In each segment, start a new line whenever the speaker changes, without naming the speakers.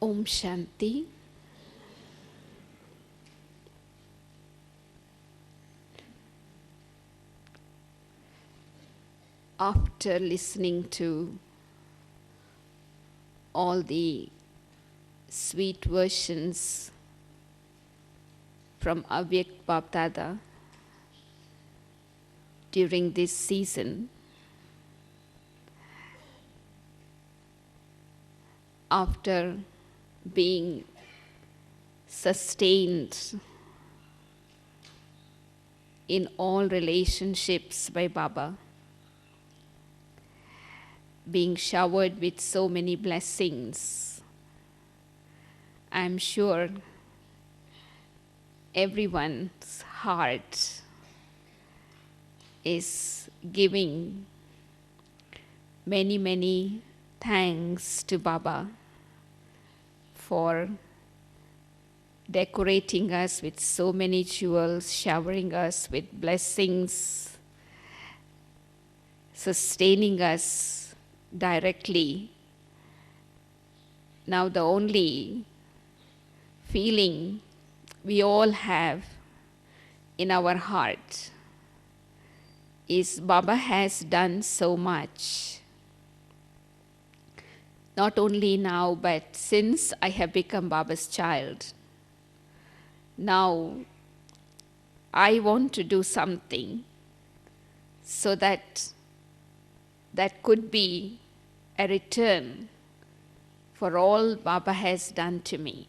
Om Shanti. After listening to all the sweet versions from Avyak Bapdada during this season, after being sustained in all relationships by Baba, being showered with so many blessings, I'm sure everyone's heart is giving many, many thanks to Baba for decorating us with so many jewels, showering us with blessings, sustaining us directly. Now the only feeling we all have in our heart is Baba has done so much. Not only now, but since I have become Baba's child. Now I want to do something so that could be a return for all Baba has done to me.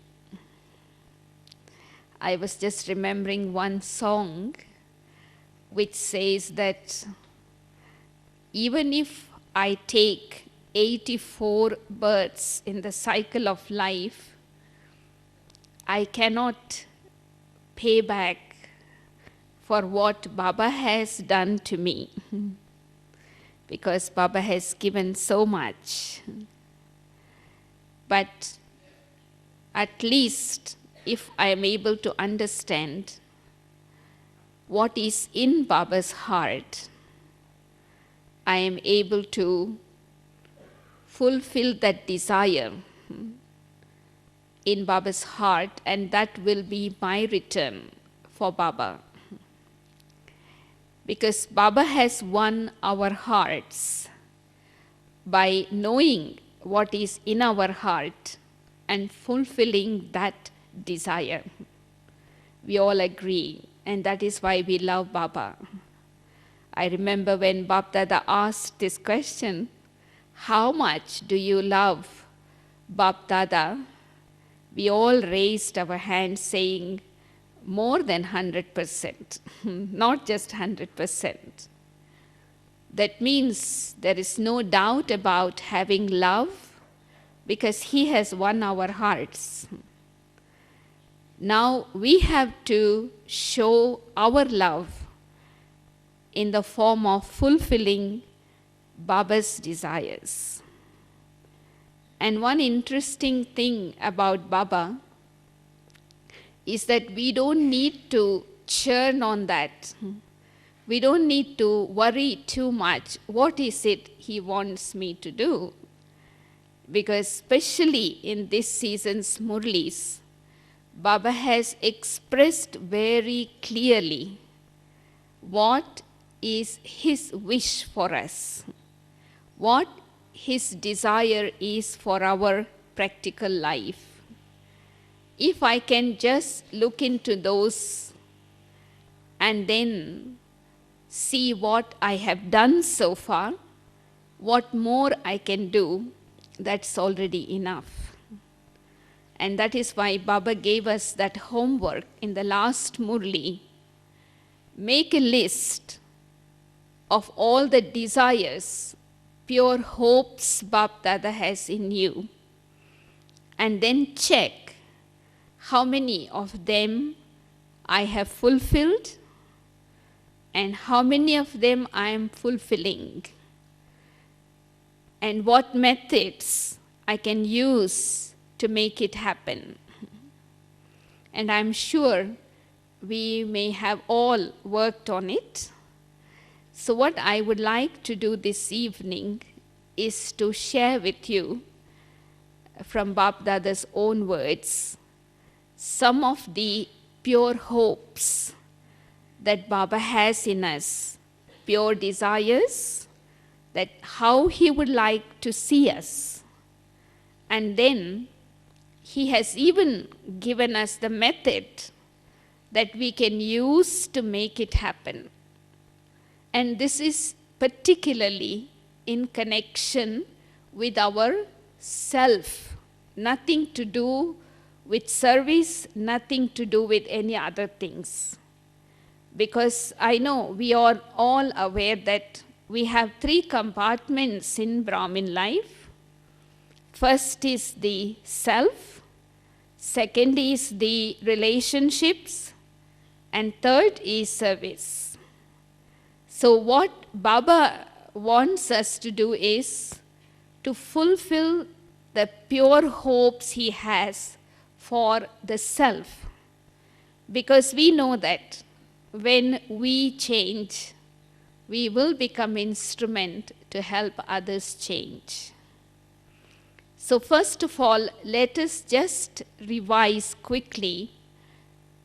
I was just remembering one song which says that even if I take 84 births in the cycle of life, I cannot pay back for what Baba has done to me, because Baba has given so much. But at least if I am able to understand what is in Baba's heart, I am able to fulfill that desire in Baba's heart, and that will be my return for Baba. Because Baba has won our hearts by knowing what is in our heart and fulfilling that desire. We all agree, and that is why we love Baba. I remember when Bapdada asked this question, how much do you love Bapdada? We all raised our hands saying, more than 100%, not just 100%. That means there is no doubt about having love, because he has won our hearts. Now we have to show our love in the form of fulfilling Baba's desires. And one interesting thing about Baba is that we don't need to churn on that. We don't need to worry too much. What is it he wants me to do? Because especially in this season's Murlis, Baba has expressed very clearly what is his wish for us, what his desire is for our practical life. If I can just look into those and then see what I have done so far, what more I can do, that's already enough. And that is why Baba gave us that homework in the last Murli. Make a list of all the desires, pure hopes Bapdada has in you, and then check how many of them I have fulfilled and how many of them I am fulfilling, and what methods I can use to make it happen. And I'm sure we may have all worked on it. So what I would like to do this evening is to share with you from Bap Dada's own words, some of the pure hopes that Baba has in us, pure desires, that how he would like to see us. And then he has even given us the method that we can use to make it happen. And this is particularly in connection with our self, nothing to do with service, nothing to do with any other things. Because I know we are all aware that we have 3 compartments in Brahmin life. First is the self, second is the relationships, and third is service. So what Baba wants us to do is to fulfill the pure hopes he has for the self. Because we know that when we change, we will become instrument to help others change. So first of all, let us just revise quickly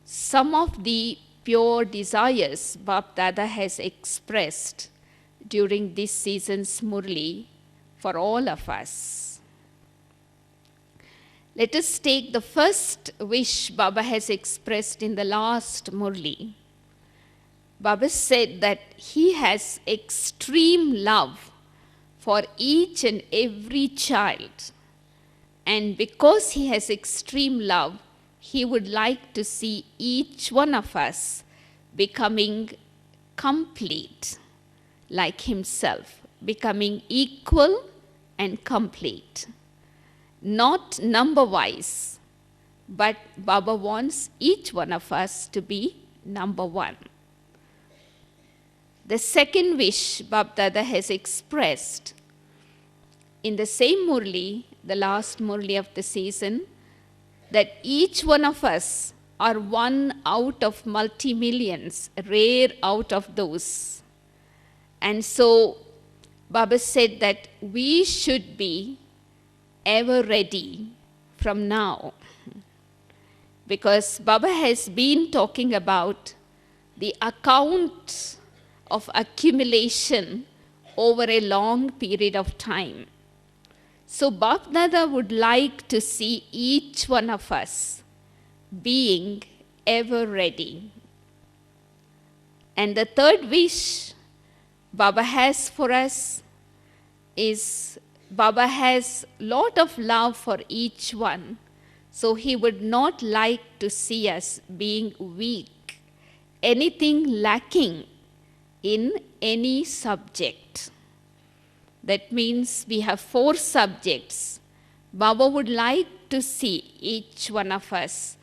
some of the pure desires Bap Dada has expressed during this season's Murli for all of us. Let us take the first wish Baba has expressed in the last Murli. Baba said that he has extreme love for each and every child. And because he has extreme love, he would like to see each one of us becoming complete like himself, becoming equal and complete. Not number-wise, but Baba wants each one of us to be number 1. The second wish Bap Dada has expressed in the same Murli, the last Murli of the season, that each one of us are one out of multi-millions, rare out of those. And so Baba said that we should be ever ready from now. Because Baba has been talking about the account of accumulation over a long period of time. So Bap Dada would like to see each one of us being ever ready. And the third wish Baba has for us is Baba has a lot of love for each one. So he would not like to see us being weak, anything lacking in any subject. That means we have 4 subjects. Baba would like to see each one of us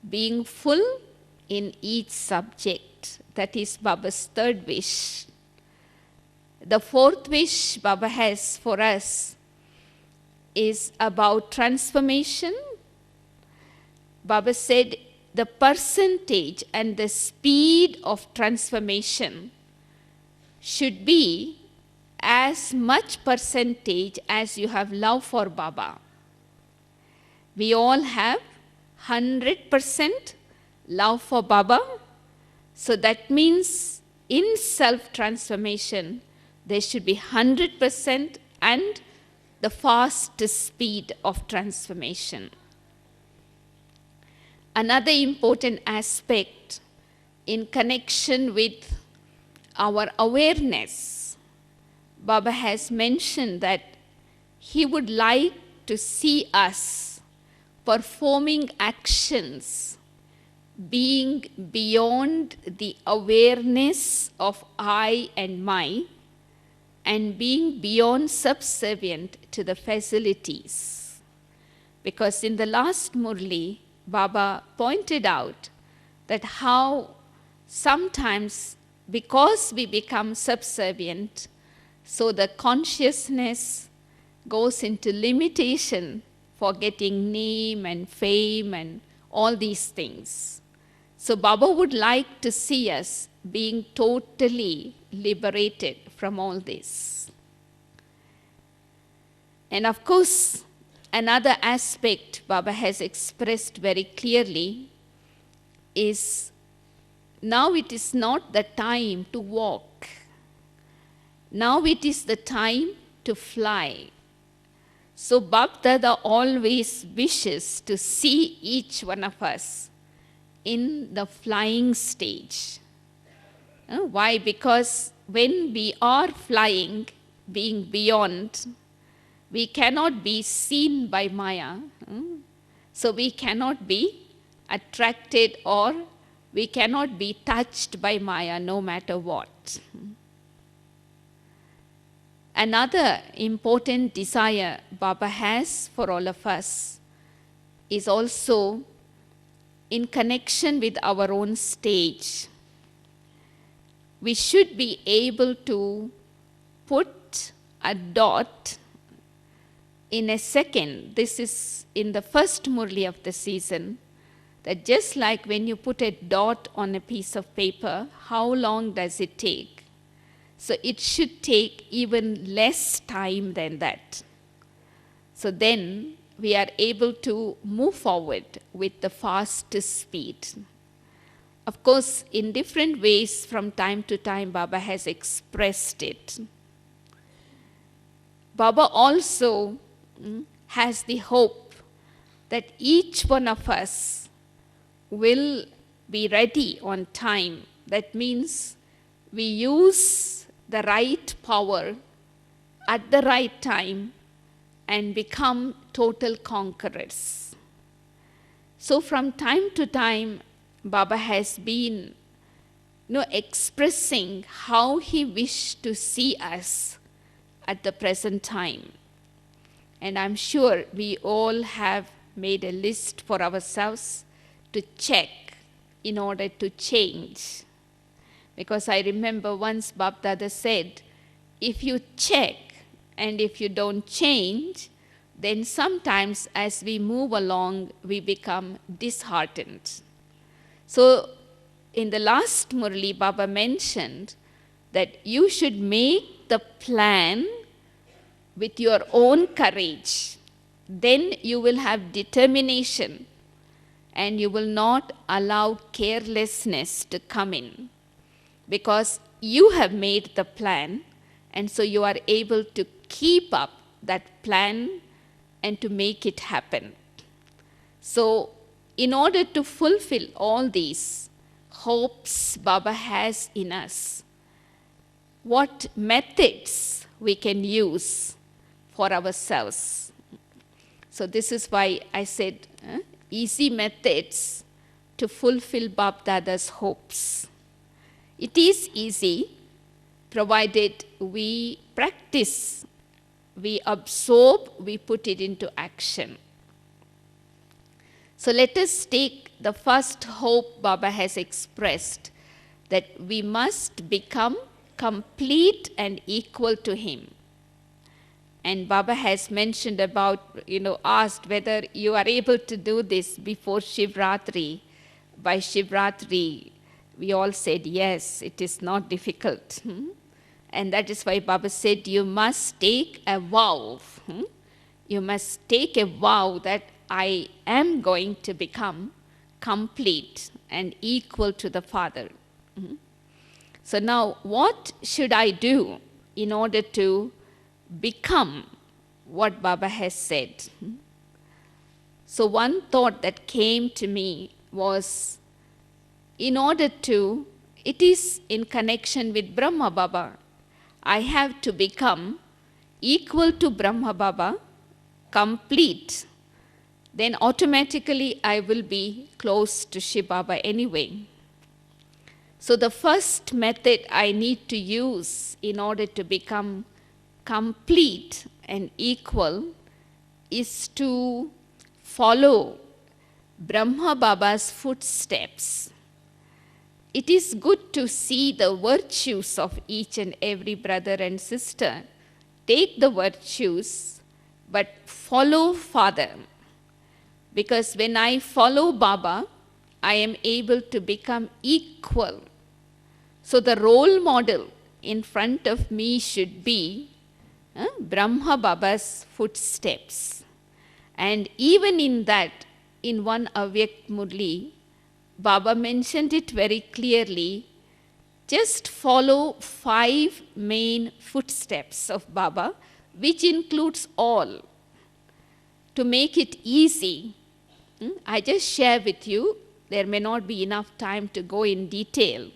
being full in each subject. That is Baba's third wish. The fourth wish Baba has for us is about transformation. Baba said the percentage and the speed of transformation should be as much percentage as you have love for Baba. We all have 100% love for Baba. So that means in self-transformation, there should be 100% and the fastest speed of transformation. Another important aspect in connection with our awareness, Baba has mentioned that he would like to see us performing actions being beyond the awareness of I and my, and being beyond subservient to the facilities. Because in the last Murli, Baba pointed out that how sometimes because we become subservient, so the consciousness goes into limitation for getting name and fame and all these things. So Baba would like to see us being totally liberated from all this. And of course, Another aspect Baba has expressed very clearly is now it is not the time to walk. Now it is the time to fly. So Bab Dada always wishes to see each one of us in the flying stage. Why? Because when we are flying, being beyond, we cannot be seen by Maya. So we cannot be attracted or we cannot be touched by Maya no matter what. Another important desire Baba has for all of us is also in connection with our own stage. We should be able to put a dot in a second. This is in the first Murli of the season, that just like when you put a dot on a piece of paper, how long does it take? So it should take even less time than that. So then we are able to move forward with the fastest speed. Of course, in different ways from time to time, Baba has expressed it. Baba also has the hope that each one of us will be ready on time. That means we use the right power at the right time and become total conquerors. So from time to time, Baba has been expressing how he wished to see us at the present time. And I'm sure we all have made a list for ourselves to check in order to change. Because I remember once Bab Dada said, if you check and if you don't change, then sometimes as we move along, we become disheartened. So in the last Murli, Baba mentioned that you should make the plan with your own courage. Then you will have determination and you will not allow carelessness to come in. Because you have made the plan, and so you are able to keep up that plan and to make it happen. So, in order to fulfill all these hopes Baba has in us, what methods we can use for ourselves? So, this is why I said easy methods to fulfill Bab Dada's hopes. It is easy, provided we practice, we absorb, we put it into action. So let us take the first hope Baba has expressed, that we must become complete and equal to him. And Baba has mentioned about, asked whether you are able to do this before Shivratri. By Shivratri, we all said, yes, it is not difficult. And that is why Baba said, you must take a vow. You must take a vow that I am going to become complete and equal to the Father. So now, what should I do in order to become what Baba has said? So one thought that came to me was, it is in connection with Brahma Baba. I have to become equal to Brahma Baba, complete. Then automatically I will be close to Shiv Baba anyway. So the first method I need to use in order to become complete and equal is to follow Brahma Baba's footsteps. It is good to see the virtues of each and every brother and sister. Take the virtues, but follow Father. Because when I follow Baba, I am able to become equal. So the role model in front of me should be Brahma Baba's footsteps. And even in that, in one Avyakt Murli, Baba mentioned it very clearly. Just follow 5 main footsteps of Baba, which includes all. To make it easy, I just share with you, there may not be enough time to go in detail.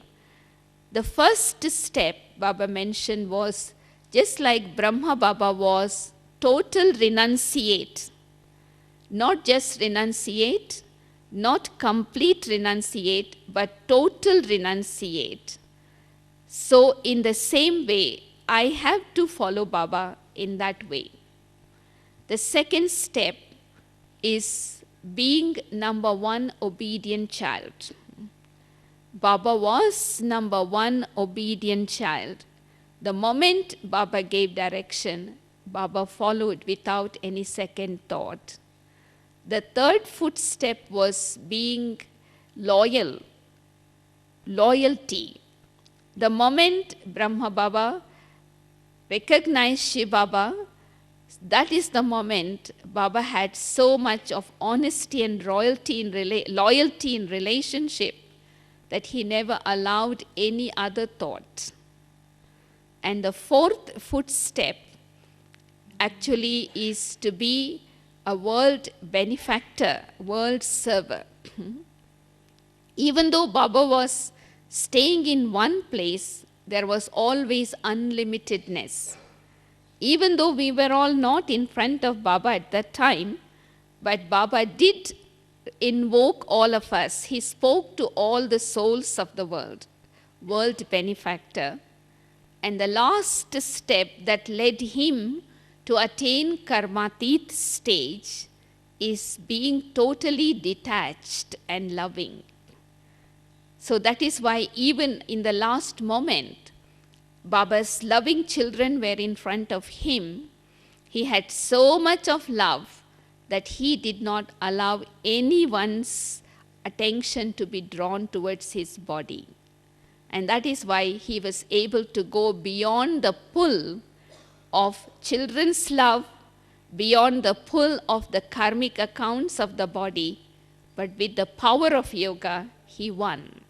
The first step Baba mentioned was, just like Brahma Baba was, total renunciate. Not just renunciate, not complete renunciate, but total renunciate. So in the same way, I have to follow Baba in that way. The second step is being number 1 obedient child. Baba was number 1 obedient child. The moment Baba gave direction, Baba followed without any second thought. The third footstep was being loyal, loyalty. The moment Brahma Baba recognized Shiv Baba, that is the moment Baba had so much of honesty and loyalty in relationship that he never allowed any other thought. And the fourth footstep actually is to be a world benefactor, world server. Even though Baba was staying in one place, there was always unlimitedness. Even though we were all not in front of Baba at that time, but Baba did invoke all of us. He spoke to all the souls of the world, world benefactor. And the last step that led him to attain karmatit stage is being totally detached and loving. So that is why even in the last moment, Baba's loving children were in front of him. He had so much of love that he did not allow anyone's attention to be drawn towards his body. And that is why he was able to go beyond the pull of children's love, beyond the pull of the karmic accounts of the body, but with the power of yoga, he won.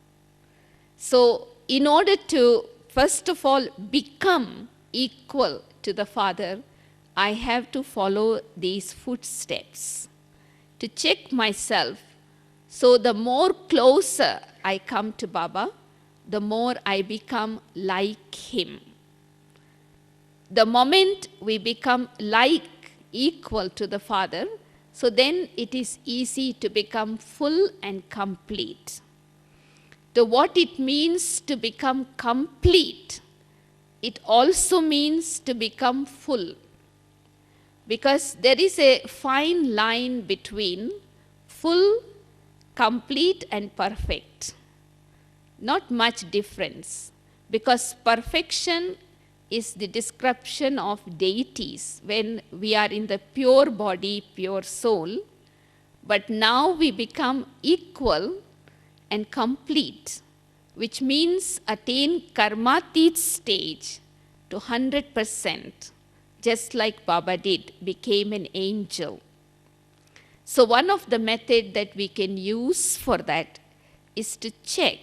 So in order to, first of all, become equal to the Father, I have to follow these footsteps to check myself. So the more closer I come to Baba, the more I become like him. The moment we become like, equal to the Father, so then it is easy to become full and complete. To what it means to become complete, it also means to become full. Because there is a fine line between full, complete, and perfect. Not much difference, because perfection is the description of deities when we are in the pure body, pure soul. But now we become equal and complete, which means attain karmatit stage to 100%, just like Baba did, became an angel. So one of the methods that we can use for that is to check,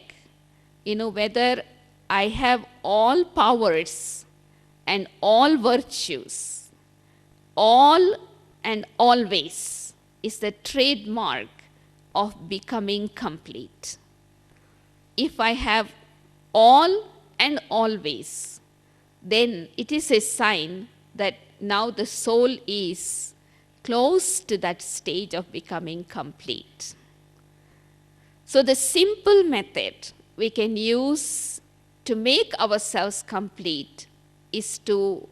whether I have all powers and all virtues, all and always is the trademark of becoming complete. If I have all and always, then it is a sign that now the soul is close to that stage of becoming complete. So the simple method we can use to make ourselves complete is to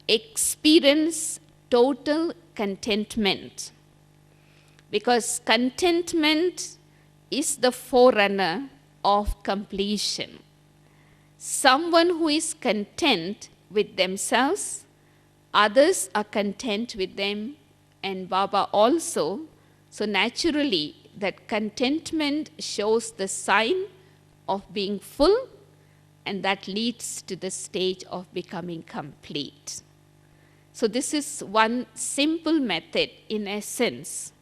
experience total contentment. Because contentment is the forerunner of completion. Someone who is content with themselves, others are content with them, and Baba also. So naturally, that contentment shows the sign of being full, and that leads to the stage of becoming complete. So this is one simple method in essence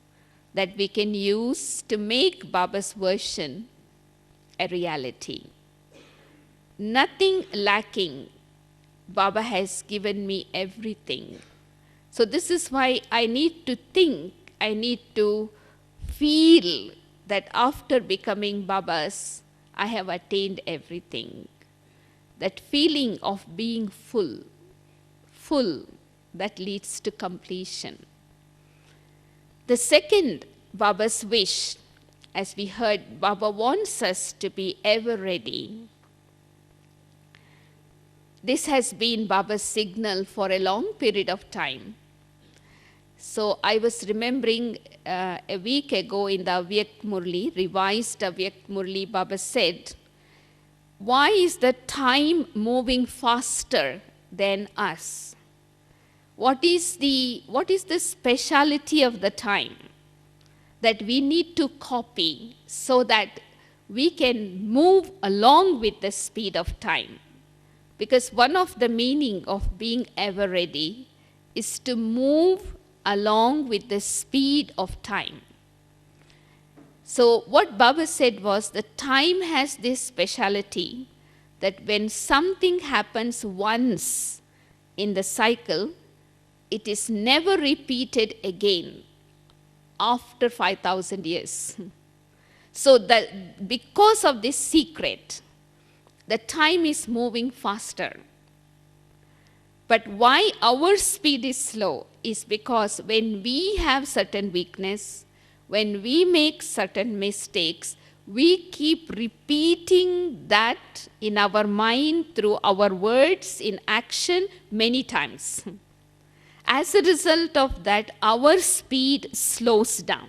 that we can use to make Baba's version a reality. Nothing lacking. Baba has given me everything. So this is why I need to think, I need to feel that after becoming Baba's, I have attained everything. That feeling of being full, that leads to completion. The second Baba's wish, as we heard, Baba wants us to be ever ready. This has been Baba's signal for a long period of time. So I was remembering a week ago in the Avyak Murli, revised Avyak Murli, Baba said, why is the time moving faster than us? What is the speciality of the time that we need to copy so that we can move along with the speed of time? Because one of the meaning of being ever ready is to move along with the speed of time. So what Baba said was the time has this speciality that when something happens once in the cycle, it is never repeated again after 5,000 years. So because of this secret, the time is moving faster. But why our speed is slow is because when we have certain weakness, when we make certain mistakes, we keep repeating that in our mind through our words, in action, many times. As a result of that, our speed slows down.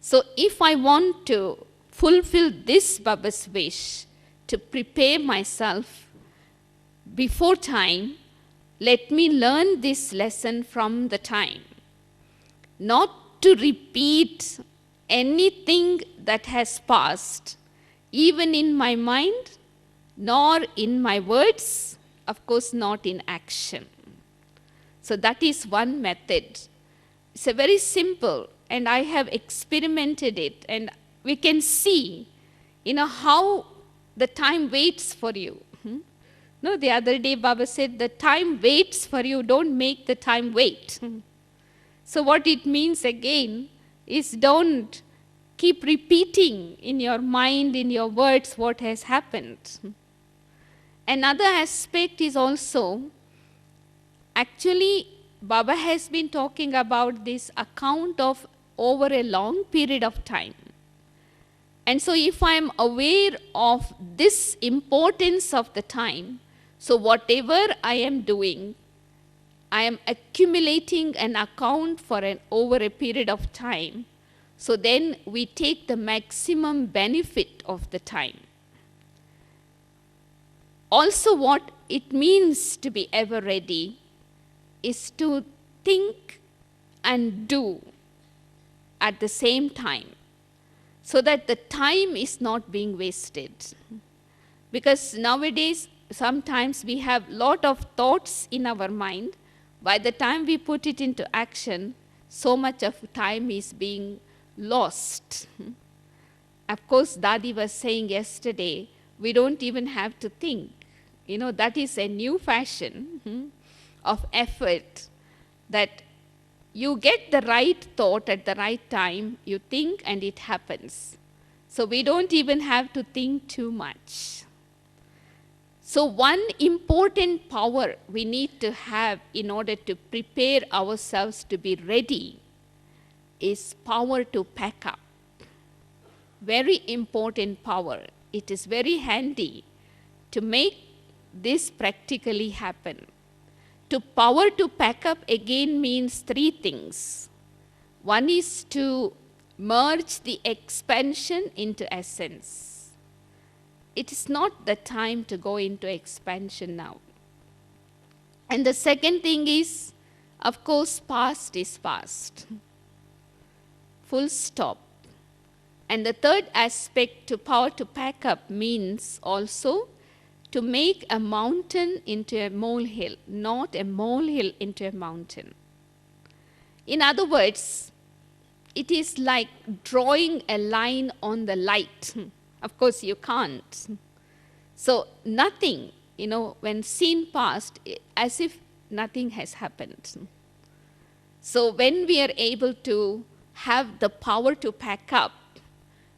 So if I want to fulfill this Baba's wish, to prepare myself before time, let me learn this lesson from the time. Not to repeat anything that has passed, even in my mind, nor in my words, of course not in action. So that is one method. It's a very simple, and I have experimented it, and we can see, how the time waits for you. No, the other day Baba said, the time waits for you, don't make the time wait. So what it means again is don't keep repeating in your mind, in your words, what has happened. Another aspect is also, actually, Baba has been talking about this account of over a long period of time. And so if I am aware of this importance of the time, so whatever I am doing, I am accumulating an account for over a period of time. So then we take the maximum benefit of the time. Also what it means to be ever ready is to think and do at the same time, so that the time is not being wasted. Because nowadays, sometimes we have lot of thoughts in our mind. By the time we put it into action, so much of time is being lost. Of course, Dadi was saying yesterday, we don't even have to think. That is a new fashion of effort, that you get the right thought at the right time, you think and it happens. So we don't even have to think too much. So one important power we need to have in order to prepare ourselves to be ready is power to pack up. Very important power. It is very handy to make this practically happen. Power to pack up again means three things. One is to merge the expansion into essence. It is not the time to go into expansion now. And the second thing is, of course, past is past. Full stop. And the third aspect to power to pack up means also to make a mountain into a molehill, not a molehill into a mountain. In other words, it is like drawing a line on the light. Of course, you can't. So nothing, when seen past, as if nothing has happened. So when we are able to have the power to pack up,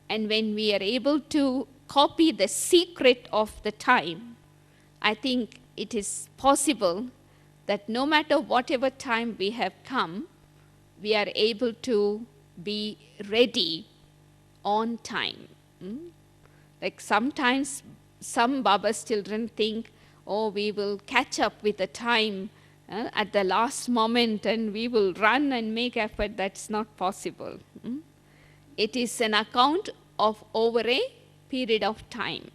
and when we are able to copy the secret of the time, I think it is possible that no matter whatever time we have come, we are able to be ready on time. Like sometimes some Baba's children think, we will catch up with the time at the last moment and we will run and make effort. That's not possible. It is an account of over a period of time.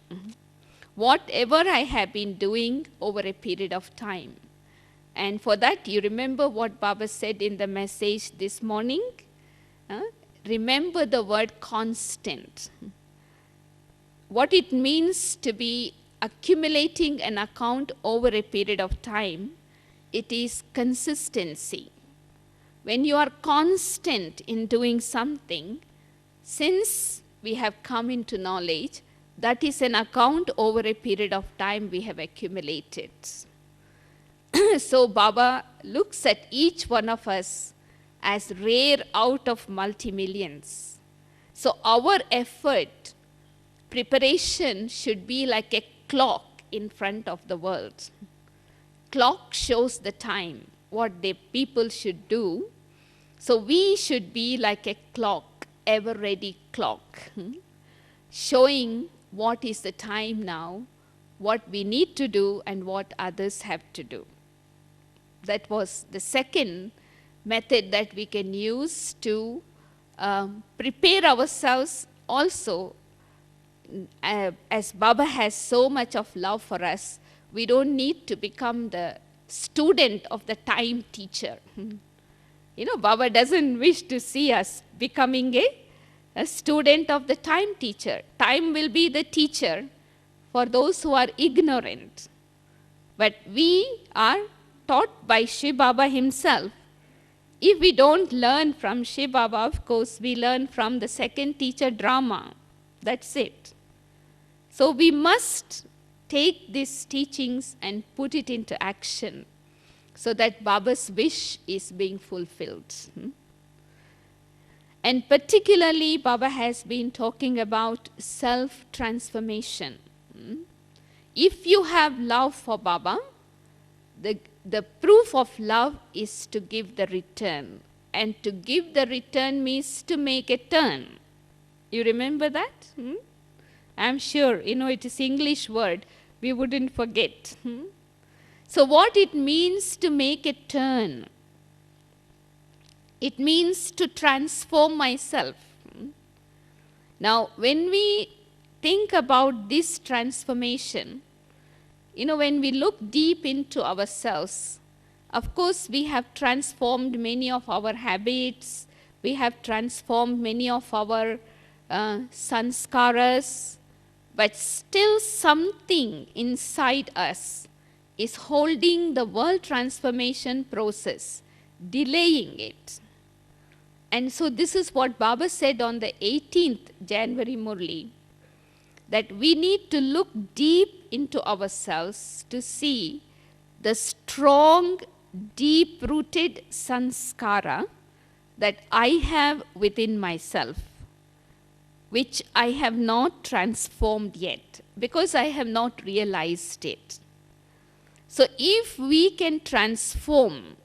Whatever I have been doing over a period of time. And for that, you remember what Baba said in the message this morning? Remember the word constant. What it means to be accumulating an account over a period of time, it is consistency. When you are constant in doing something, since we have come into knowledge, that is an account over a period of time we have accumulated. So Baba looks at each one of us as rare out of multi-millions. So our effort, preparation should be like a clock in front of the world. Clock shows the time, what the people should do. So we should be like a clock, ever-ready clock, showing what is the time now, what we need to do, and what others have to do. That was the second method that we can use to prepare ourselves also. As Baba has so much of love for us, we don't need to become the student of the time teacher. Baba doesn't wish to see us becoming a student of the time teacher. Time will be the teacher for those who are ignorant. But we are taught by Shiv Baba himself. If we don't learn from Shiv Baba, of course, we learn from the second teacher drama. That's it. So we must take these teachings and put it into action so that Baba's wish is being fulfilled. And particularly, Baba has been talking about self-transformation. If you have love for Baba, the proof of love is to give the return. And to give the return means to make a turn. You remember that? I'm sure, it is English word. We wouldn't forget. So what it means to make a turn? It means to transform myself. Now, when we think about this transformation, when we look deep into ourselves, of course, we have transformed many of our habits. We have transformed many of our sanskaras. But still something inside us is holding the world transformation process, delaying it. And so this is what Baba said on the 18th January Murli, that we need to look deep into ourselves to see the strong, deep-rooted sanskara that I have within myself, which I have not transformed yet, because I have not realized it. So if we can transform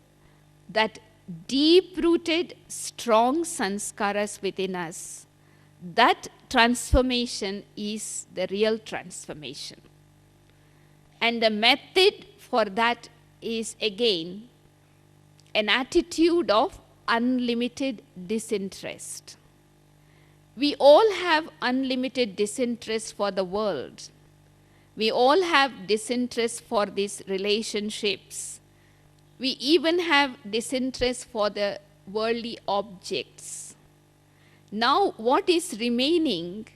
that deep-rooted, strong sanskaras within us, that transformation is the real transformation. And the method for that is, again, an attitude of unlimited disinterest. We all have unlimited disinterest for the world. We all have disinterest for these relationships. We even have disinterest for the worldly objects. Now, what is remaining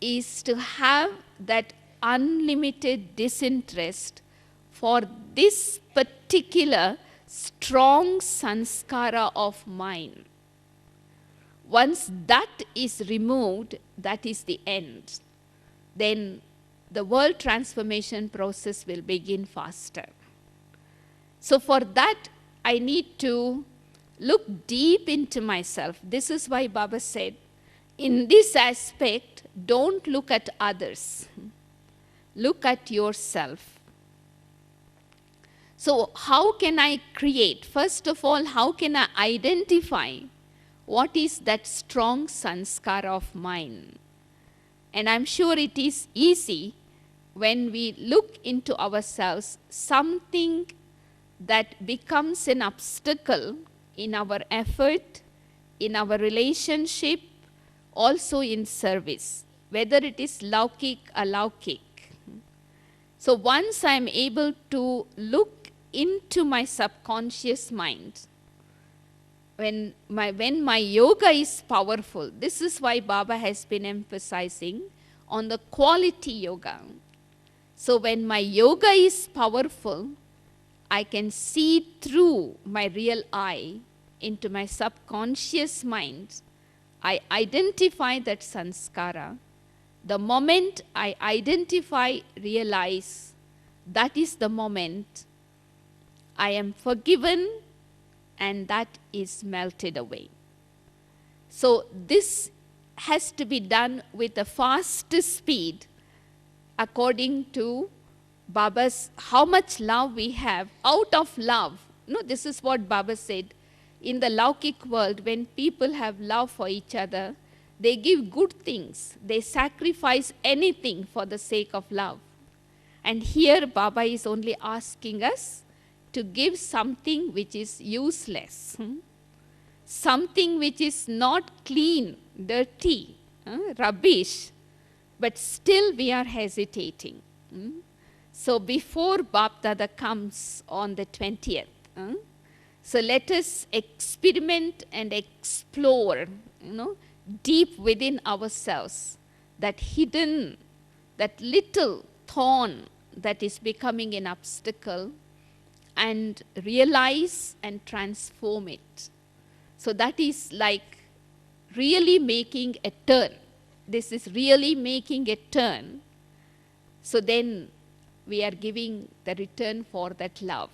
is to have that unlimited disinterest for this particular strong sanskara of mine. Once that is removed, that is the end. Then the world transformation process will begin faster. So for that, I need to look deep into myself. This is why Baba said, in this aspect, don't look at others. Look at yourself. So how can I create? First of all, how can I identify what is that strong sanskara of mine? And I'm sure it is easy when we look into ourselves, something that becomes an obstacle in our effort, in our relationship, also in service, whether it is laukik, alaukik. So once I'm able to look into my subconscious mind, when my yoga is powerful, this is why Baba has been emphasizing on the quality yoga. So when my yoga is powerful, I can see through my real eye into my subconscious mind. I identify that sanskara. The moment I identify, realize, that is the moment I am forgiven, and that is melted away. So this has to be done with a fast speed according to Baba's, how much love we have. Out of love, this is what Baba said. In the Laukik world, when people have love for each other, they give good things. They sacrifice anything for the sake of love. And here Baba is only asking us to give something which is useless. Something which is not clean, dirty, rubbish. But still we are hesitating. So before Bapdada comes on the 20th, so let us experiment and explore, deep within ourselves, that hidden, that little thorn that is becoming an obstacle, and realize and transform it. So that is like really making a turn. This is really making a turn. So then we are giving the return for that love.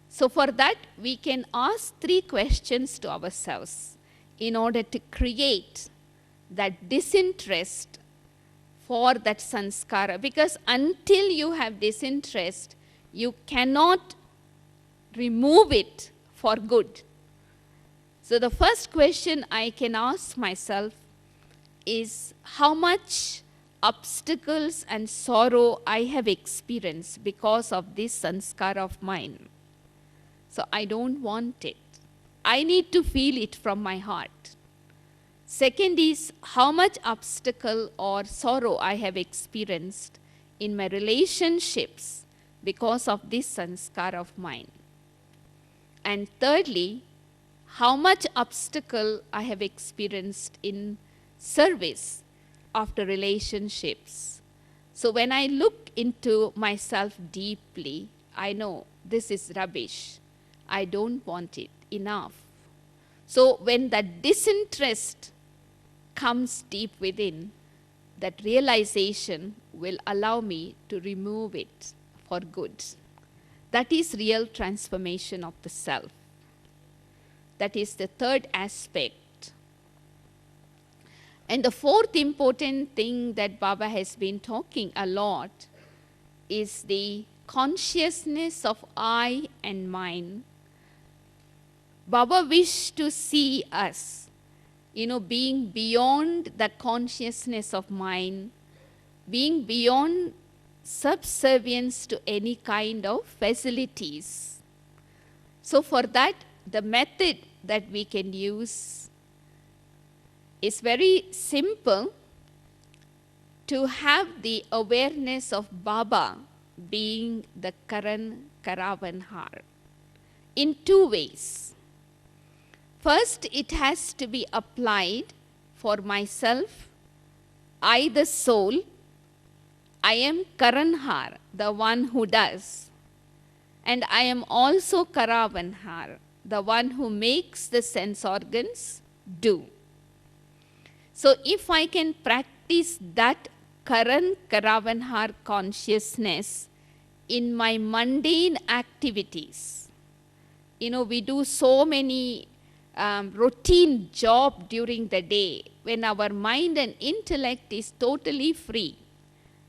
So for that, we can ask 3 questions to ourselves in order to create that disinterest for that sanskara. Because until you have disinterest, you cannot remove it for good. So the first question I can ask myself is, how much obstacles and sorrow I have experienced because of this sanskara of mine. So I don't want it. I need to feel it from my heart. Second is, how much obstacle or sorrow I have experienced in my relationships because of this sanskara of mine. And thirdly, how much obstacle I have experienced in service after relationships. So when I look into myself deeply, I know this is rubbish. I don't want it. Enough. So when that disinterest comes deep within, that realization will allow me to remove it for good. That is real transformation of the self. That is the third aspect. And the fourth important thing that Baba has been talking a lot is the consciousness of I and mine. Baba wished to see us, being beyond the consciousness of mind, being beyond subservience to any kind of facilities. So for that, the method that we can use is very simple, to have the awareness of Baba being the Karan Karavanhar in 2 ways. First, it has to be applied for myself, I the soul, I am Karanhar, the one who does. And I am also Karavanhar, the one who makes the sense organs do. So if I can practice that Karavanhar consciousness in my mundane activities, we do so many routine job during the day when our mind and intellect is totally free.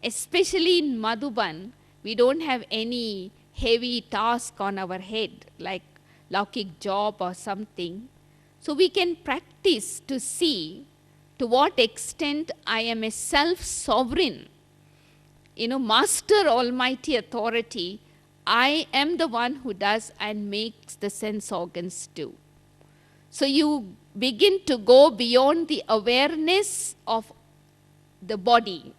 Especially in Madhuban, we don't have any heavy task on our head like Laukik job or something. So we can practice to see to what extent I am a self-sovereign, master almighty authority. I am the one who does and makes the sense organs do. So you begin to go beyond the awareness of the body.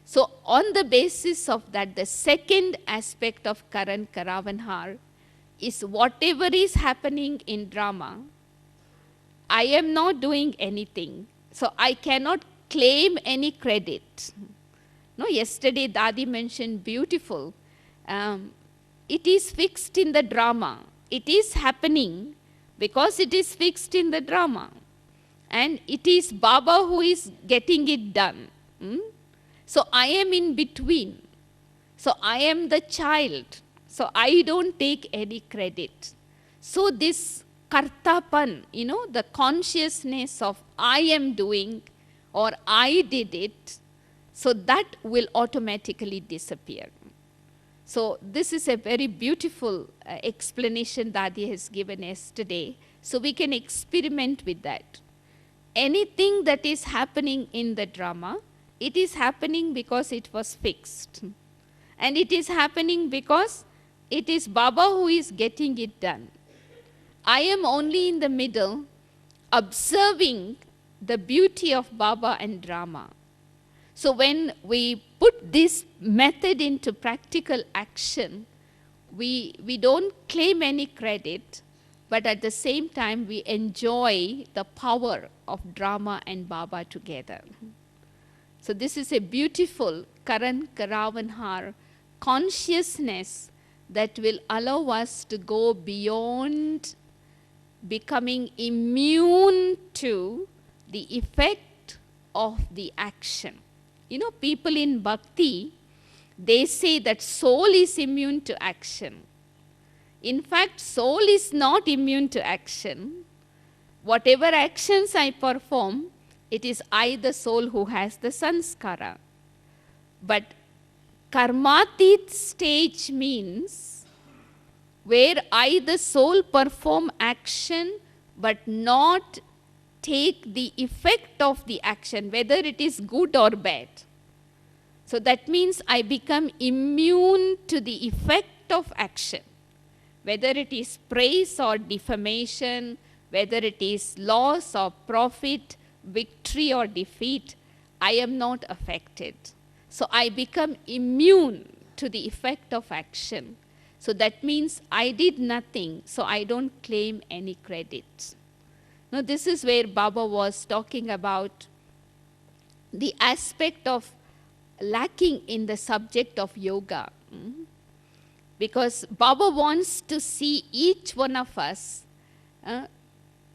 So on the basis of that, the second aspect of Karan Karavanhar is whatever is happening in drama, I am not doing anything. So I cannot claim any credit. No, yesterday Dadi mentioned beautiful. It is fixed in the drama. It is happening because it is fixed in the drama. And it is Baba who is getting it done. So I am in between. So I am the child. So I don't take any credit. So this kartapan, the consciousness of I am doing or I did it, so that will automatically disappear. So this is a very beautiful explanation Dadi has given yesterday. So we can experiment with that. Anything that is happening in the drama, it is happening because it was fixed. And it is happening because it is Baba who is getting it done. I am only in the middle, observing the beauty of Baba and drama. So when we put this method into practical action, we don't claim any credit, but at the same time we enjoy the power of drama and Baba together. So this is a beautiful Karan Karavanhar consciousness that will allow us to go beyond becoming immune to the effect of the action. People in bhakti, they say that soul is immune to action. In fact, soul is not immune to action. Whatever actions I perform, it is I, the soul, who has the sanskara. But karmatit stage means where I, the soul, perform action but not take the effect of the action, whether it is good or bad. So that means I become immune to the effect of action, whether it is praise or defamation, whether it is loss or profit, victory or defeat, I am not affected. So I become immune to the effect of action. So that means I did nothing, so I don't claim any credit. Now this is where Baba was talking about the aspect of lacking in the subject of yoga. Because Baba wants to see each one of us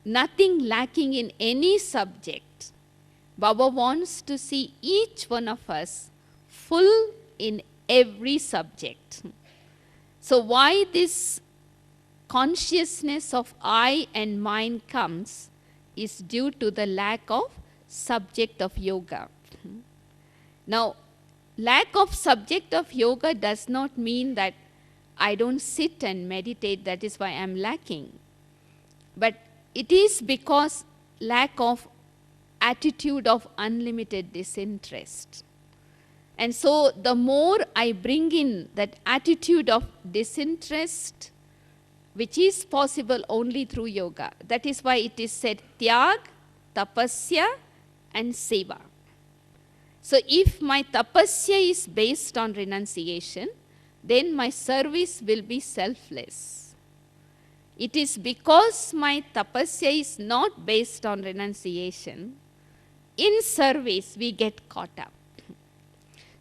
nothing lacking in any subject. Baba wants to see each one of us full in every subject. So why this consciousness of I and mine comes is due to the lack of subject of yoga. Now, lack of subject of yoga does not mean that I don't sit and meditate, that is why I am lacking. But it is because lack of attitude of unlimited disinterest. And so the more I bring in that attitude of disinterest, which is possible only through yoga. That is why it is said tyag, tapasya and seva. So if my tapasya is based on renunciation, then my service will be selfless. It is because my tapasya is not based on renunciation, in service we get caught up.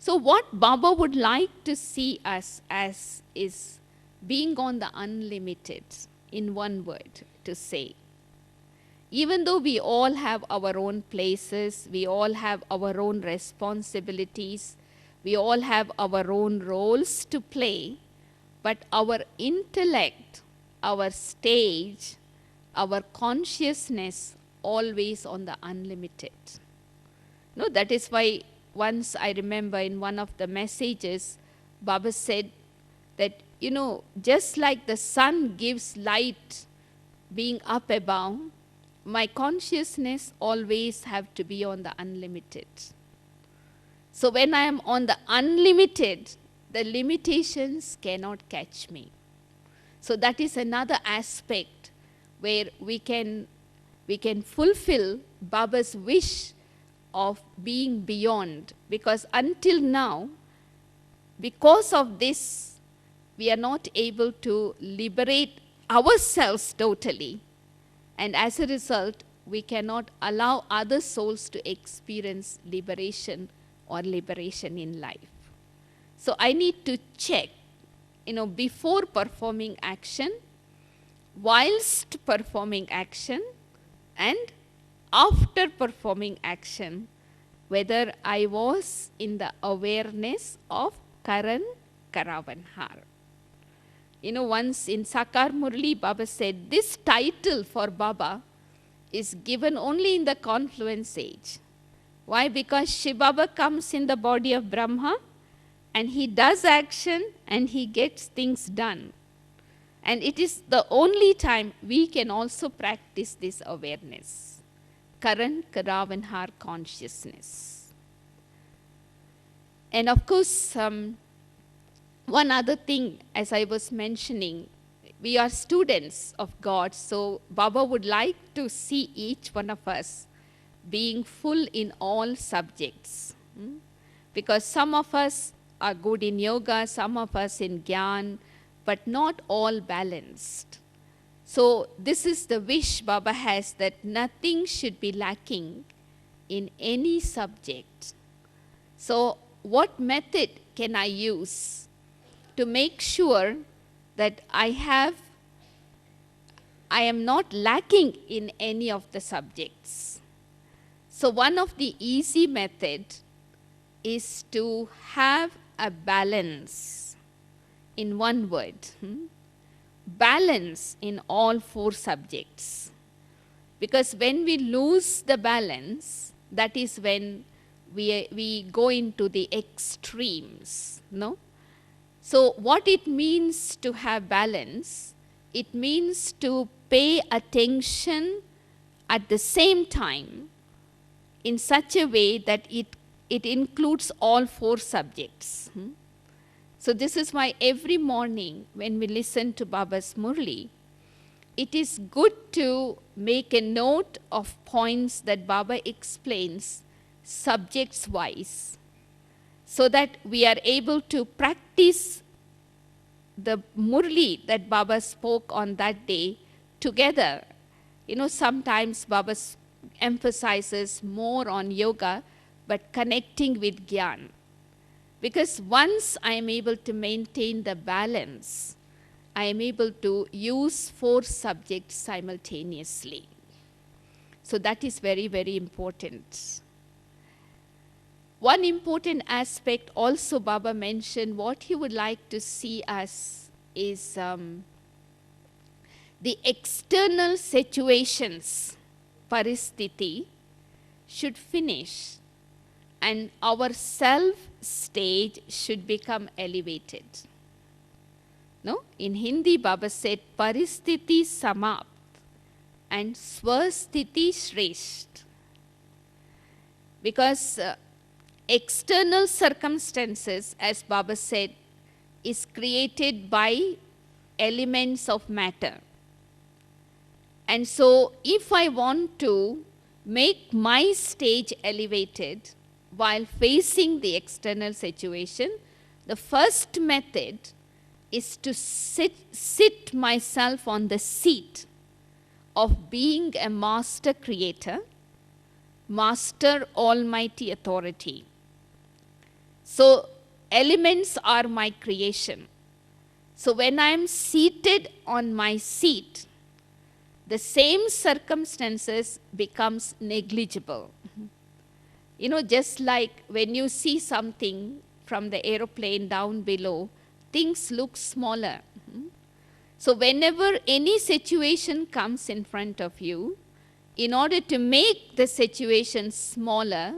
So what Baba would like to see us as is being on the unlimited, in one word to say. Even though we all have our own places, we all have our own responsibilities, we all have our own roles to play, but our intellect, our stage, our consciousness always on the unlimited. No, that is why once I remember in one of the messages, Baba said that, just like the sun gives light being up above, my consciousness always have to be on the unlimited. So when I am on the unlimited, the limitations cannot catch me. So that is another aspect where we can fulfill Baba's wish of being beyond. Because until now, because of this, we are not able to liberate ourselves totally. And as a result, we cannot allow other souls to experience liberation or liberation in life. So I need to check, before performing action, whilst performing action, and after performing action, whether I was in the awareness of Karan Karavanhar. Once in Sakar Murli, Baba said, this title for Baba is given only in the confluence age. Why? Because Shiv Baba comes in the body of Brahma, and he does action and he gets things done. And it is the only time we can also practice this awareness. Karan Karavanhar consciousness. And of course, one other thing, as I was mentioning, we are students of God, so Baba would like to see each one of us being full in all subjects. Because some of us are good in yoga, some of us in Gyan, but not all balanced. So this is the wish Baba has, that nothing should be lacking in any subject. So what method can I use to make sure that I am not lacking in any of the subjects? So one of the easy method is to have a balance, in one word. Balance in all 4 subjects. Because when we lose the balance, that is when we go into the extremes. No? So what it means to have balance, it means to pay attention at the same time in such a way that it includes all 4 subjects. So this is why every morning when we listen to Baba's Murli, it is good to make a note of points that Baba explains subjects wise, so that we are able to practice the Murli that Baba spoke on that day together. Sometimes Baba emphasizes more on yoga, but connecting with Gyan. Because once I am able to maintain the balance, I am able to use 4 subjects simultaneously. So that is very, very important. One important aspect also Baba mentioned, what he would like to see us is the external situations, paristhiti, should finish, and our self stage should become elevated. No? In Hindi, Baba said, paristhiti samapt and swasthiti shresht. Because external circumstances, as Baba said, is created by elements of matter. And so if I want to make my stage elevated while facing the external situation, the first method is to sit myself on the seat of being a master creator, master almighty authority. So elements are my creation. So when I am seated on my seat, the same circumstances becomes negligible. Just like when you see something from the aeroplane down below, things look smaller. So whenever any situation comes in front of you, in order to make the situation smaller,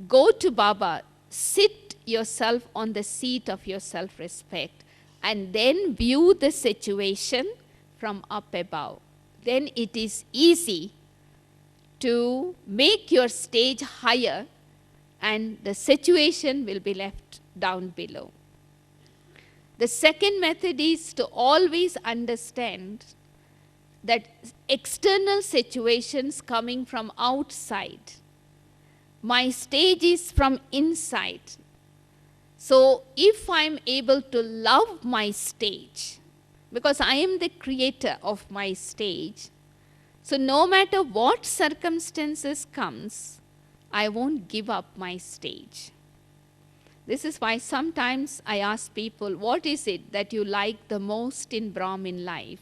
go to Baba, sit yourself on the seat of your self-respect, and then view the situation from up above. Then it is easy to make your stage higher and the situation will be left down below. The second method is to always understand that external situations coming from outside. My stage is from inside. So if I'm able to love my stage, because I am the creator of my stage, so no matter what circumstances comes, I won't give up my stage. This is why sometimes I ask people, what is it that you like the most in Brahmin life?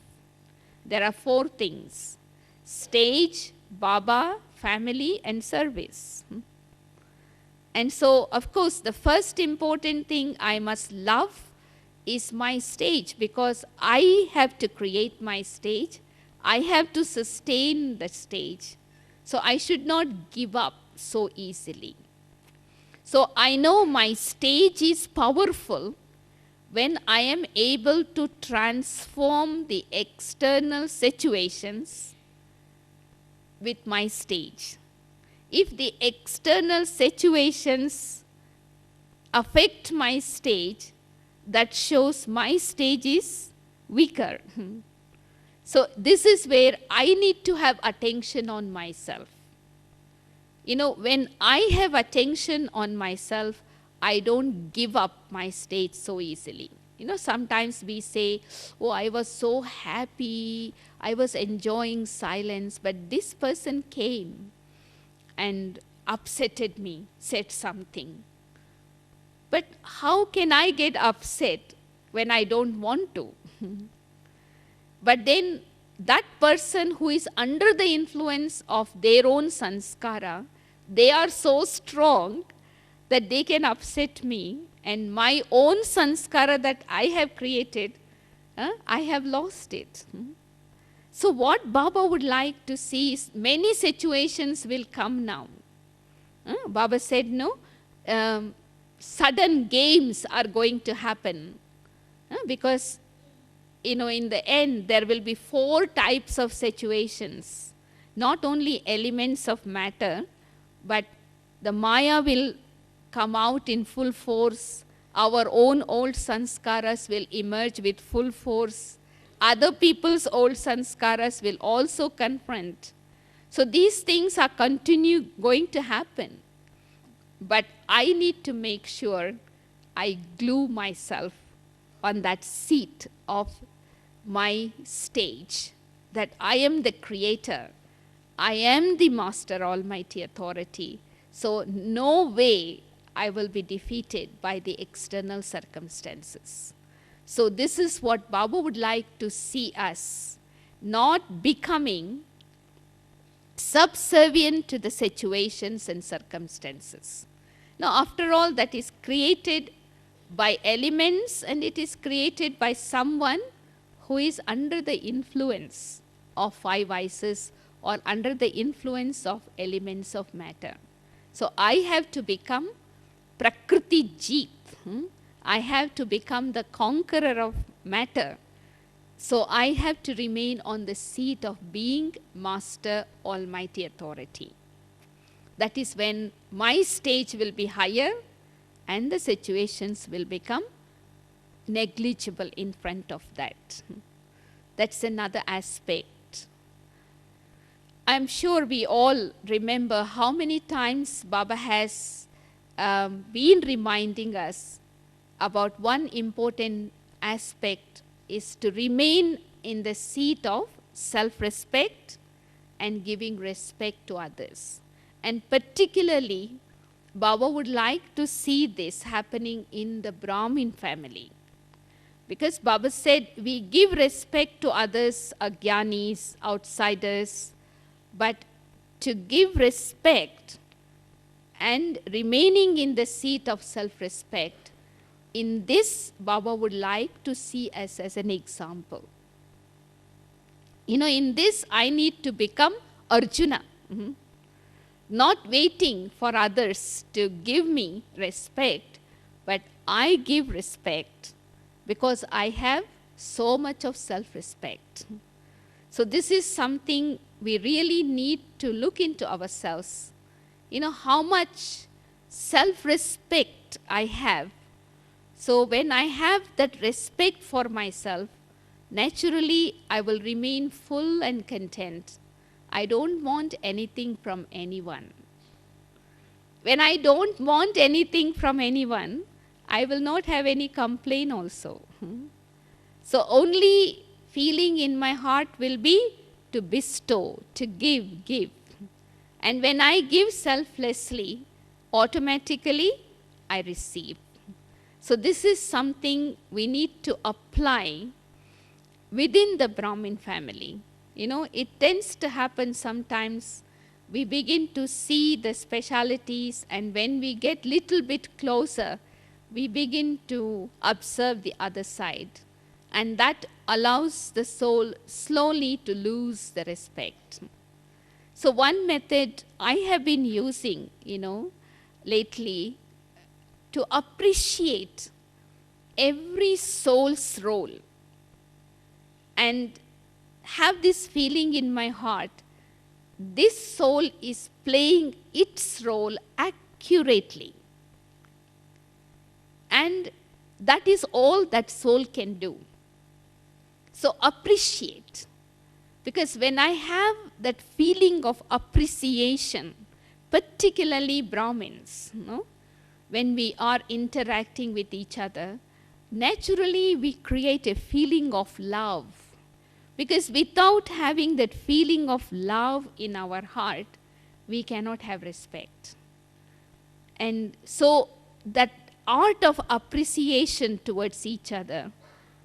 There are 4 things: stage, Baba, family, and service. And so, of course, the first important thing I must love is my stage, because I have to create my stage. I have to sustain the stage. So I should not give up so easily. So I know my stage is powerful when I am able to transform the external situations with my stage. If the external situations affect my stage, that shows my stage is weaker. So this is where I need to have attention on myself. When I have attention on myself, I don't give up my stage so easily. Sometimes we say, oh, I was so happy, I was enjoying silence, but this person came and upsetted me, said something. But how can I get upset when I don't want to? But then that person who is under the influence of their own sanskara, they are so strong that they can upset me, and my own sanskara that I have created, I have lost it. So what Baba would like to see is many situations will come now. Baba said, no, sudden games are going to happen, because in the end there will be 4 types of situations, not only elements of matter, but the Maya will come out in full force. Our own old sanskaras will emerge with full force. Other people's old sanskaras will also confront. So these things are going to happen. But I need to make sure I glue myself on that seat of my stage, that I am the creator. I am the Master Almighty Authority. So no way I will be defeated by the external circumstances. So this is what Baba would like to see us, not becoming subservient to the situations and circumstances. Now, after all, that is created by elements, and it is created by someone who is under the influence of 5 vices or under the influence of elements of matter. So I have to become Prakriti Jeet. I have to become the conqueror of matter. So I have to remain on the seat of being Master Almighty Authority. That is when my stage will be higher and the situations will become negligible in front of that. That's another aspect. I'm sure we all remember how many times Baba has been reminding us about one important aspect is to remain in the seat of self-respect and giving respect to others. And particularly, Baba would like to see this happening in the Brahmin family. Because Baba said we give respect to others, agyanis, outsiders, but to give respect and remaining in the seat of self-respect, in this Baba would like to see us as an example. In this I need to become Arjuna. Not waiting for others to give me respect, but I give respect because I have so much of self-respect. So this is something we really need to look into ourselves. How much self-respect I have. So when I have that respect for myself, naturally I will remain full and content. I don't want anything from anyone. When I don't want anything from anyone, I will not have any complaint also. So only feeling in my heart will be to bestow, to give. And when I give selflessly, automatically I receive. So this is something we need to apply within the Brahmin family. It tends to happen sometimes. We begin to see the specialities, and when we get little bit closer, we begin to observe the other side. And that allows the soul slowly to lose the respect. So one method I have been using, lately, to appreciate every soul's role and have this feeling in my heart, this soul is playing its role accurately. And that is all that soul can do. So appreciate. Because when I have that feeling of appreciation, particularly Brahmins, when we are interacting with each other, naturally we create a feeling of love. Because without having that feeling of love in our heart, we cannot have respect. And so that art of appreciation towards each other,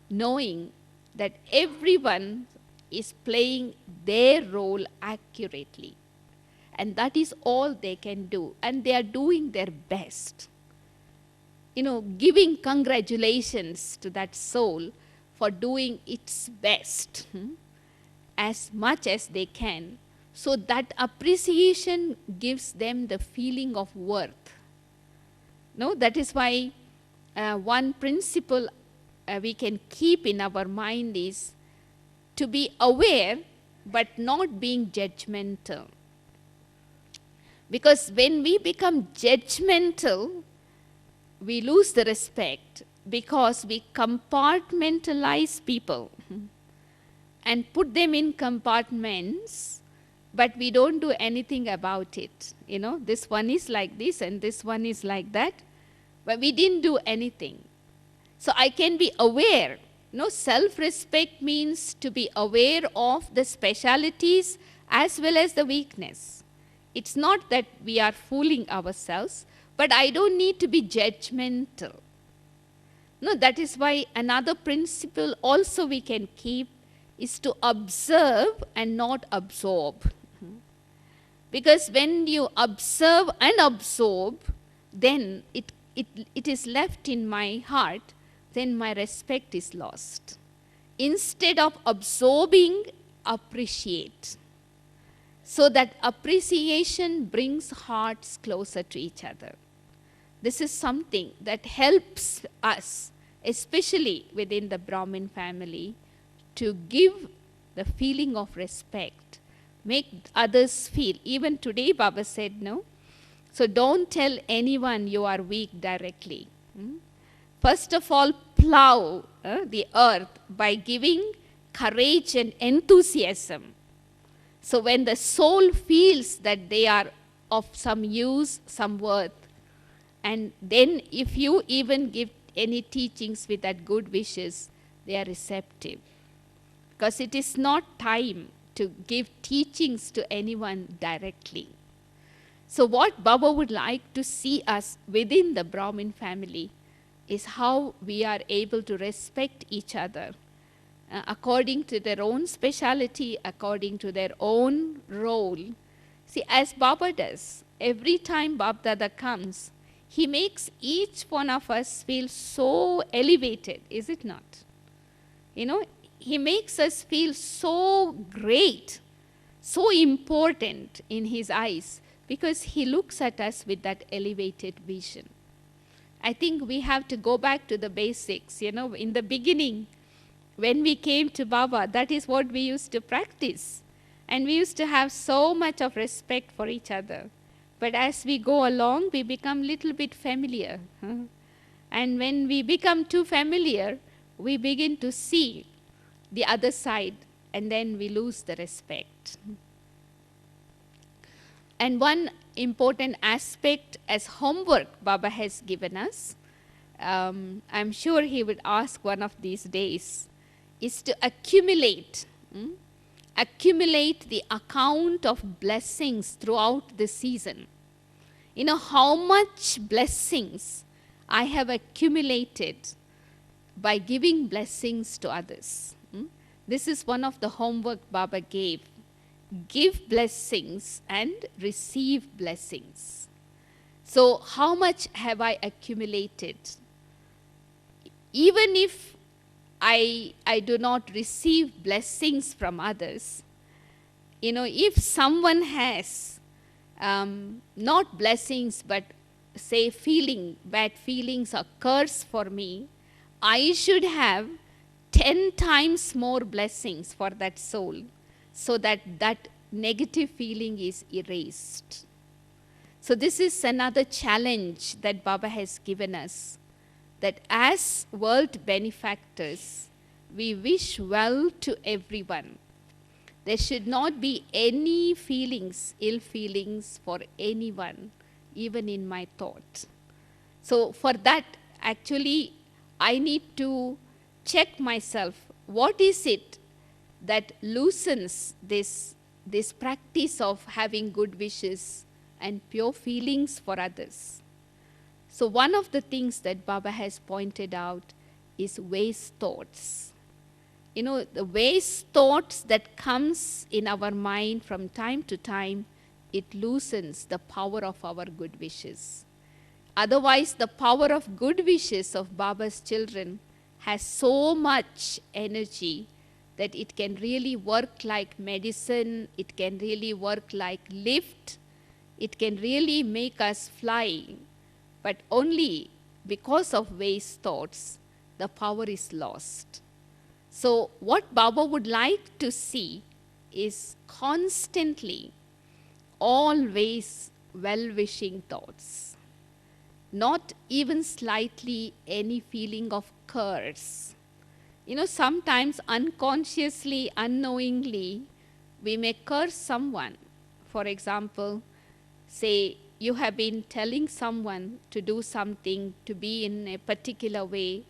knowing that everyone is playing their role accurately. And that is all they can do. And they are doing their best. Giving congratulations to that soul for doing its best as much as they can. So that appreciation gives them the feeling of worth. That is why one principle we can keep in our mind is to be aware but not being judgmental. Because when we become judgmental, we lose the respect because we compartmentalize people and put them in compartments, but we don't do anything about it. This one is like this and this one is like that, but we didn't do anything. So I can be aware. Self-respect means to be aware of the specialities as well as the weakness. It's not that we are fooling ourselves, but I don't need to be judgmental. That is why another principle also we can keep is to observe and not absorb. Because when you observe and absorb, then it is left in my heart, then my respect is lost. Instead of absorbing, appreciate. So that appreciation brings hearts closer to each other. This is something that helps us, especially within the Brahmin family, to give the feeling of respect, make others feel. Even today, Baba said, no. So don't tell anyone you are weak directly. First of all, plow the earth by giving courage and enthusiasm. So when the soul feels that they are of some use, some worth, and then if you even give any teachings with that good wishes, they are receptive. Because it is not time to give teachings to anyone directly. So what Baba would like to see us within the Brahmin family is how we are able to respect each other according to their own speciality, according to their own role. See, as Baba does, every time Bab Dada comes, he makes each one of us feel so elevated, is it not? You know, he makes us feel so great, so important in his eyes, because he looks at us with that elevated vision. I think we have to go back to the basics. You know, in the beginning, when we came to Baba, that is what we used to practice. And we used to have so much of respect for each other. But as we go along, we become a little bit familiar. And when we become too familiar, we begin to see the other side, and then we lose the respect. And one important aspect as homework Baba has given us, I'm sure he would ask one of these days, is to accumulate the account of blessings throughout the season. You know, how much blessings I have accumulated by giving blessings to others. This is one of the homework Baba gave. Give blessings and receive blessings. So how much have I accumulated? Even if I do not receive blessings from others, you know, if someone has not blessings but say bad feelings or curse for me, I should have 10 times more blessings for that soul, so that that negative feeling is erased. So this is another challenge that Baba has given us, that as world benefactors, we wish well to everyone. There should not be any feelings, ill feelings for anyone, even in my thought. So for that, actually, I need to check myself. What is it that loosens this practice of having good wishes and pure feelings for others? So one of the things that Baba has pointed out is waste thoughts. You know, the waste thoughts that comes in our mind from time to time, it loosens the power of our good wishes. Otherwise, the power of good wishes of Baba's children has so much energy that it can really work like medicine, it can really work like lift, it can really make us fly. But only because of waste thoughts, the power is lost. So what Baba would like to see is constantly, always well-wishing thoughts. Not even slightly any feeling of curse. You know, sometimes unconsciously, unknowingly, we may curse someone. For example, say you have been telling someone to do something, to be in a particular way.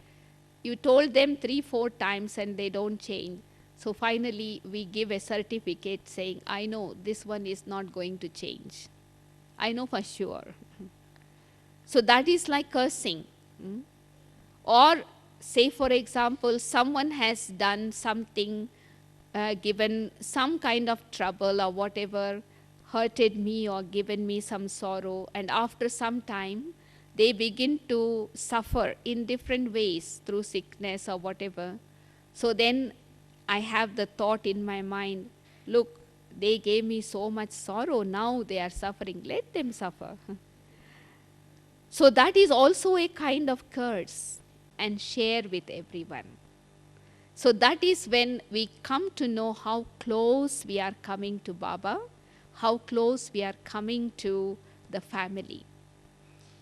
You told them 3-4 times and they don't change. So finally, we give a certificate saying, I know this one is not going to change. I know for sure. So that is like cursing. Or say, for example, someone has done something, given some kind of trouble or whatever, hurted me or given me some sorrow, and after some time, they begin to suffer in different ways through sickness or whatever. So then I have the thought in my mind, look, they gave me so much sorrow, now they are suffering, let them suffer. So that is also a kind of curse, and share with everyone. So that is when we come to know how close we are coming to Baba, how close we are coming to the family.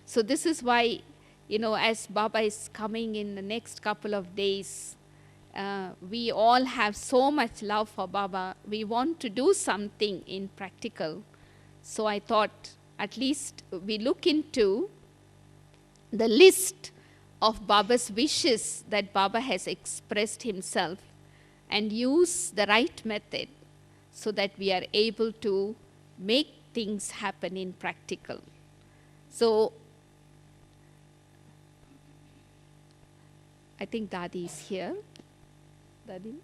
So this is why, you know, as Baba is coming in the next couple of days, we all have so much love for Baba. We want to do something in practical. So I thought at least we look into the list of Baba's wishes that Baba has expressed himself and use the right method so that we are able to make things happen in practical. So I think Dadi is here. Dadi?